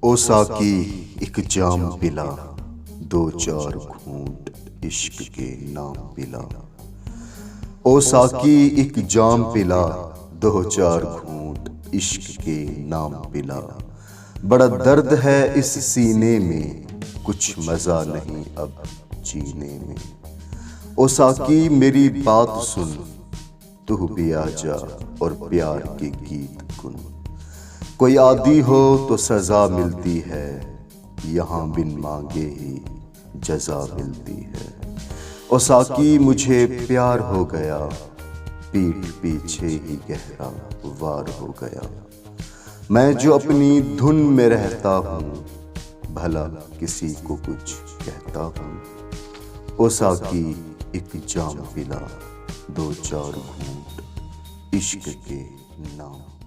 ओ साकी एक जाम पिला, दो चार घूंट इश्क के नाम पिला। ओ साकी एक जाम पिला, दो चार घूंट इश्क के नाम पिला। बड़ा दर्द है इस सीने में, कुछ मजा नहीं अब जीने में। ओ साकी मेरी बात सुन, तू भी आ जा और प्यार के गीत गुन। कोई आदी हो तो सजा मिलती है, यहाँ बिन मांगे ही जजा मिलती है। ओ साकी मुझे प्यार हो गया, पीठ पीछे ही गहरा वार हो गया। मैं जो अपनी धुन में रहता हूँ, भला किसी को कुछ कहता हूँ। ओ साकी एक जाम पिला, दो चार घूंट इश्क के नाम।